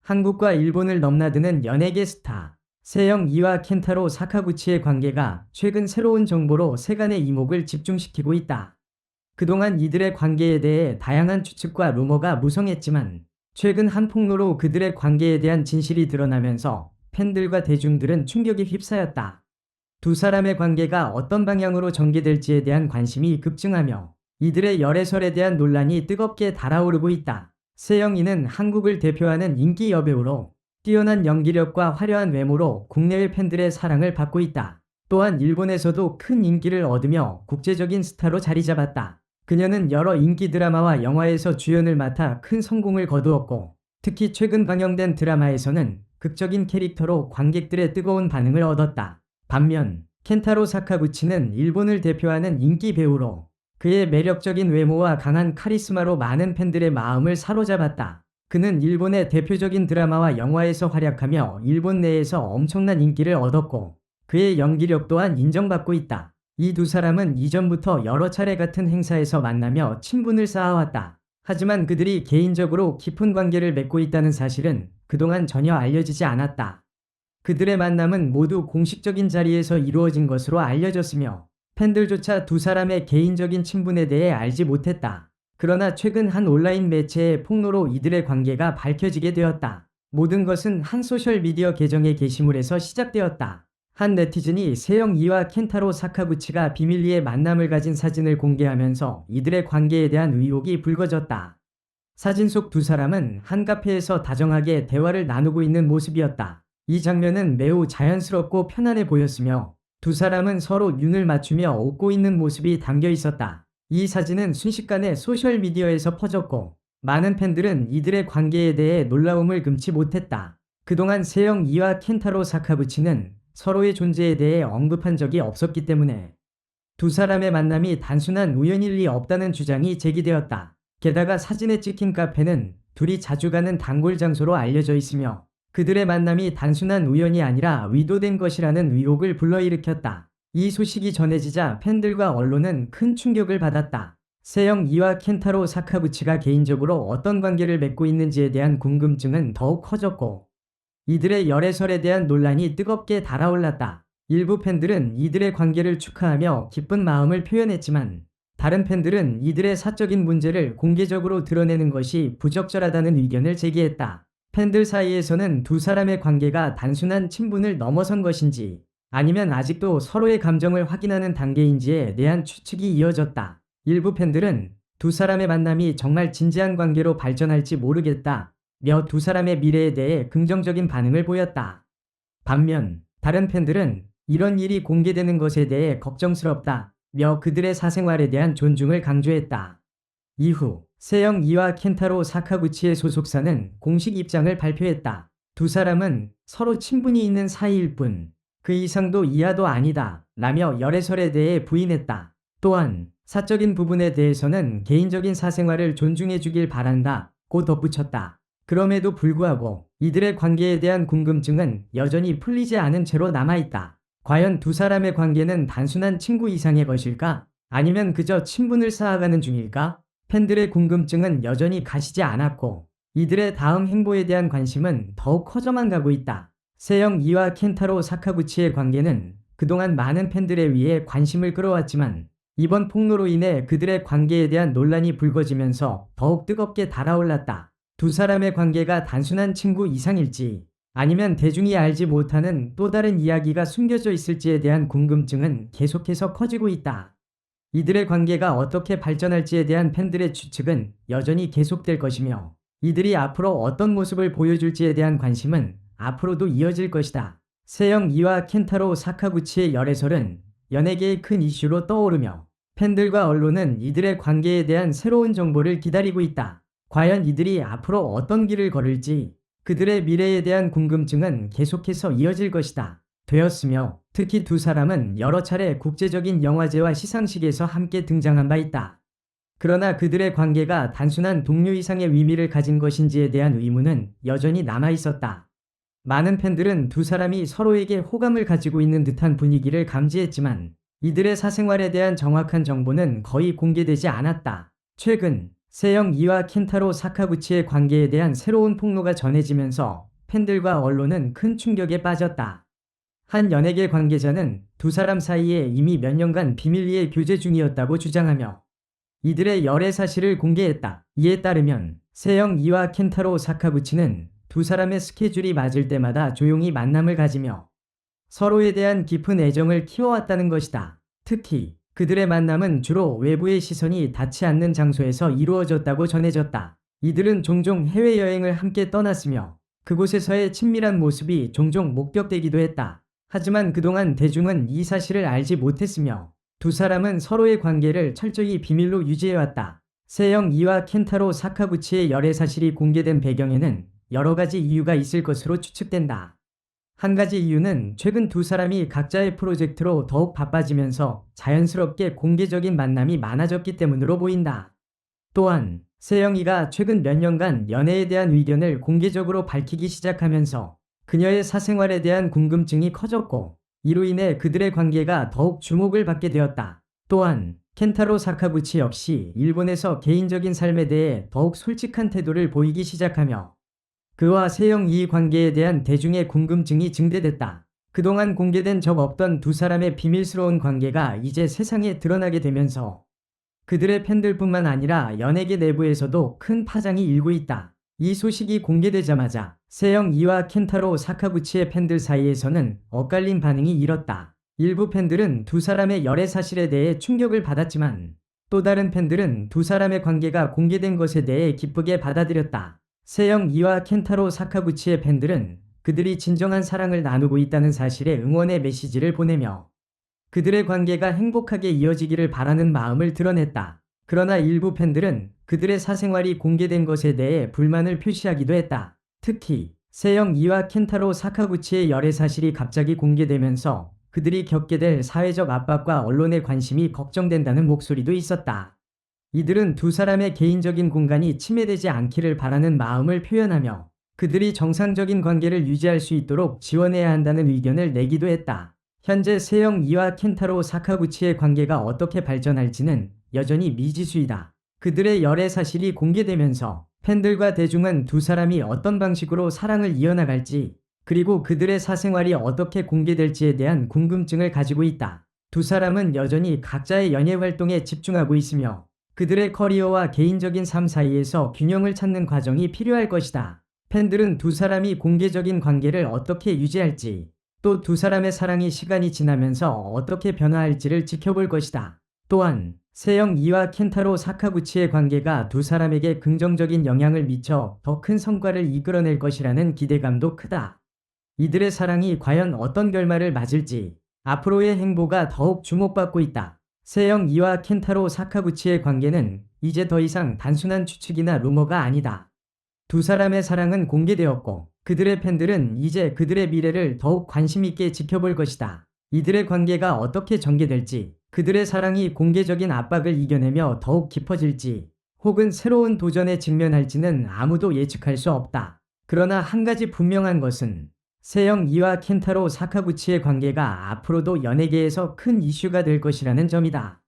한국과 일본을 넘나드는 연예계 스타 세영 이와 켄타로 사카구치의 관계가 최근 새로운 정보로 세간의 이목을 집중시키고 있다. 그동안 이들의 관계에 대해 다양한 추측과 루머가 무성했지만 최근 한 폭로로 그들의 관계에 대한 진실이 드러나면서 팬들과 대중들은 충격에 휩싸였다. 두 사람의 관계가 어떤 방향으로 전개될지에 대한 관심이 급증하며 이들의 열애설에 대한 논란이 뜨겁게 달아오르고 있다. 세영이는 한국을 대표하는 인기 여배우로 뛰어난 연기력과 화려한 외모로 국내외 팬들의 사랑을 받고 있다. 또한 일본에서도 큰 인기를 얻으며 국제적인 스타로 자리 잡았다. 그녀는 여러 인기 드라마와 영화에서 주연을 맡아 큰 성공을 거두었고 특히 최근 방영된 드라마에서는 극적인 캐릭터로 관객들의 뜨거운 반응을 얻었다. 반면 켄타로 사카구치는 일본을 대표하는 인기 배우로 그의 매력적인 외모와 강한 카리스마로 많은 팬들의 마음을 사로잡았다. 그는 일본의 대표적인 드라마와 영화에서 활약하며 일본 내에서 엄청난 인기를 얻었고 그의 연기력 또한 인정받고 있다. 이 두 사람은 이전부터 여러 차례 같은 행사에서 만나며 친분을 쌓아왔다. 하지만 그들이 개인적으로 깊은 관계를 맺고 있다는 사실은 그동안 전혀 알려지지 않았다. 그들의 만남은 모두 공식적인 자리에서 이루어진 것으로 알려졌으며 팬들조차 두 사람의 개인적인 친분에 대해 알지 못했다. 그러나 최근 한 온라인 매체의 폭로로 이들의 관계가 밝혀지게 되었다. 모든 것은 한 소셜미디어 계정의 게시물에서 시작되었다. 한 네티즌이 세영 이와 켄타로 사카구치가 비밀리에 만남을 가진 사진을 공개하면서 이들의 관계에 대한 의혹이 불거졌다. 사진 속 두 사람은 한 카페에서 다정하게 대화를 나누고 있는 모습이었다. 이 장면은 매우 자연스럽고 편안해 보였으며 두 사람은 서로 눈을 맞추며 웃고 있는 모습이 담겨 있었다. 이 사진은 순식간에 소셜미디어에서 퍼졌고 많은 팬들은 이들의 관계에 대해 놀라움을 금치 못했다. 그동안 세영 이와 켄타로 사카구치는 서로의 존재에 대해 언급한 적이 없었기 때문에 두 사람의 만남이 단순한 우연일 리 없다는 주장이 제기되었다. 게다가 사진에 찍힌 카페는 둘이 자주 가는 단골 장소로 알려져 있으며 그들의 만남이 단순한 우연이 아니라 의도된 것이라는 의혹을 불러일으켰다. 이 소식이 전해지자 팬들과 언론은 큰 충격을 받았다. 세영 이와 켄타로 사카구치가 개인적으로 어떤 관계를 맺고 있는지에 대한 궁금증은 더욱 커졌고 이들의 열애설에 대한 논란이 뜨겁게 달아올랐다. 일부 팬들은 이들의 관계를 축하하며 기쁜 마음을 표현했지만 다른 팬들은 이들의 사적인 문제를 공개적으로 드러내는 것이 부적절하다는 의견을 제기했다. 팬들 사이에서는 두 사람의 관계가 단순한 친분을 넘어선 것인지 아니면 아직도 서로의 감정을 확인하는 단계인지에 대한 추측이 이어졌다. 일부 팬들은 두 사람의 만남이 정말 진지한 관계로 발전할지 모르겠다 며 두 사람의 미래에 대해 긍정적인 반응을 보였다. 반면 다른 팬들은 이런 일이 공개되는 것에 대해 걱정스럽다 며 그들의 사생활에 대한 존중을 강조했다. 이후 세영 이와 켄타로 사카구치의 소속사는 공식 입장을 발표했다. 두 사람은 서로 친분이 있는 사이일 뿐 그 이상도 이하도 아니다 라며 열애설에 대해 부인했다. 또한 사적인 부분에 대해서는 개인적인 사생활을 존중해 주길 바란다 고 덧붙였다. 그럼에도 불구하고 이들의 관계에 대한 궁금증은 여전히 풀리지 않은 채로 남아있다. 과연 두 사람의 관계는 단순한 친구 이상의 것일까? 아니면 그저 친분을 쌓아가는 중일까? 팬들의 궁금증은 여전히 가시지 않았고 이들의 다음 행보에 대한 관심은 더욱 커져만 가고 있다. 세영 이와 켄타로 사카구치의 관계는 그동안 많은 팬들에 의해 관심을 끌어왔지만 이번 폭로로 인해 그들의 관계에 대한 논란이 불거지면서 더욱 뜨겁게 달아올랐다. 두 사람의 관계가 단순한 친구 이상일지 아니면 대중이 알지 못하는 또 다른 이야기가 숨겨져 있을지에 대한 궁금증은 계속해서 커지고 있다. 이들의 관계가 어떻게 발전할지에 대한 팬들의 추측은 여전히 계속될 것이며 이들이 앞으로 어떤 모습을 보여줄지에 대한 관심은 앞으로도 이어질 것이다. 세영 이와 켄타로 사카구치의 열애설은 연예계의 큰 이슈로 떠오르며 팬들과 언론은 이들의 관계에 대한 새로운 정보를 기다리고 있다. 과연 이들이 앞으로 어떤 길을 걸을지 그들의 미래에 대한 궁금증은 계속해서 이어질 것이다. 되었으며 특히 두 사람은 여러 차례 국제적인 영화제와 시상식에서 함께 등장한 바 있다. 그러나 그들의 관계가 단순한 동료 이상의 의미를 가진 것인지에 대한 의문은 여전히 남아있었다. 많은 팬들은 두 사람이 서로에게 호감을 가지고 있는 듯한 분위기를 감지했지만 이들의 사생활에 대한 정확한 정보는 거의 공개되지 않았다. 최근 세영 이와 켄타로 사카구치의 관계에 대한 새로운 폭로가 전해지면서 팬들과 언론은 큰 충격에 빠졌다. 한 연예계 관계자는 두 사람 사이에 이미 몇 년간 비밀리에 교제 중이었다고 주장하며 이들의 열애 사실을 공개했다. 이에 따르면 세영 이와 켄타로 사카구치는 두 사람의 스케줄이 맞을 때마다 조용히 만남을 가지며 서로에 대한 깊은 애정을 키워왔다는 것이다. 특히 그들의 만남은 주로 외부의 시선이 닿지 않는 장소에서 이루어졌다고 전해졌다. 이들은 종종 해외여행을 함께 떠났으며 그곳에서의 친밀한 모습이 종종 목격되기도 했다. 하지만 그동안 대중은 이 사실을 알지 못했으며 두 사람은 서로의 관계를 철저히 비밀로 유지해왔다. 세영 이와 켄타로 사카구치의 열애 사실이 공개된 배경에는 여러 가지 이유가 있을 것으로 추측된다. 한 가지 이유는 최근 두 사람이 각자의 프로젝트로 더욱 바빠지면서 자연스럽게 공개적인 만남이 많아졌기 때문으로 보인다. 또한 세영이가 최근 몇 년간 연애에 대한 의견을 공개적으로 밝히기 시작하면서 그녀의 사생활에 대한 궁금증이 커졌고 이로 인해 그들의 관계가 더욱 주목을 받게 되었다. 또한 켄타로 사카구치 역시 일본에서 개인적인 삶에 대해 더욱 솔직한 태도를 보이기 시작하며 그와 세영 이 관계에 대한 대중의 궁금증이 증대됐다. 그동안 공개된 적 없던 두 사람의 비밀스러운 관계가 이제 세상에 드러나게 되면서 그들의 팬들뿐만 아니라 연예계 내부에서도 큰 파장이 일고 있다. 이 소식이 공개되자마자 세영 이와 켄타로 사카구치의 팬들 사이에서는 엇갈린 반응이 일었다. 일부 팬들은 두 사람의 열애 사실에 대해 충격을 받았지만 또 다른 팬들은 두 사람의 관계가 공개된 것에 대해 기쁘게 받아들였다. 세영 이와 켄타로 사카구치의 팬들은 그들이 진정한 사랑을 나누고 있다는 사실에 응원의 메시지를 보내며 그들의 관계가 행복하게 이어지기를 바라는 마음을 드러냈다. 그러나 일부 팬들은 그들의 사생활이 공개된 것에 대해 불만을 표시하기도 했다. 특히 세영 이와 켄타로 사카구치의 열애 사실이 갑자기 공개되면서 그들이 겪게 될 사회적 압박과 언론의 관심이 걱정된다는 목소리도 있었다. 이들은 두 사람의 개인적인 공간이 침해되지 않기를 바라는 마음을 표현하며 그들이 정상적인 관계를 유지할 수 있도록 지원해야 한다는 의견을 내기도 했다. 현재 세영 이와 켄타로 사카구치의 관계가 어떻게 발전할지는 여전히 미지수이다. 그들의 열애 사실이 공개되면서 팬들과 대중은 두 사람이 어떤 방식으로 사랑을 이어나갈지 그리고 그들의 사생활이 어떻게 공개될지에 대한 궁금증을 가지고 있다. 두 사람은 여전히 각자의 연예 활동에 집중하고 있으며 그들의 커리어와 개인적인 삶 사이에서 균형을 찾는 과정이 필요할 것이다. 팬들은 두 사람이 공개적인 관계를 어떻게 유지할지 또 두 사람의 사랑이 시간이 지나면서 어떻게 변화할지를 지켜볼 것이다. 또한 세영 이와 켄타로 사카구치의 관계가 두 사람에게 긍정적인 영향을 미쳐 더 큰 성과를 이끌어낼 것이라는 기대감도 크다. 이들의 사랑이 과연 어떤 결말을 맞을지 앞으로의 행보가 더욱 주목받고 있다. 세영 이와 켄타로 사카구치의 관계는 이제 더 이상 단순한 추측이나 루머가 아니다. 두 사람의 사랑은 공개되었고 그들의 팬들은 이제 그들의 미래를 더욱 관심 있게 지켜볼 것이다. 이들의 관계가 어떻게 전개될지, 그들의 사랑이 공개적인 압박을 이겨내며 더욱 깊어질지, 혹은 새로운 도전에 직면할지는 아무도 예측할 수 없다. 그러나 한 가지 분명한 것은 세영 이와 켄타로 사카구치의 관계가 앞으로도 연예계에서 큰 이슈가 될 것이라는 점이다.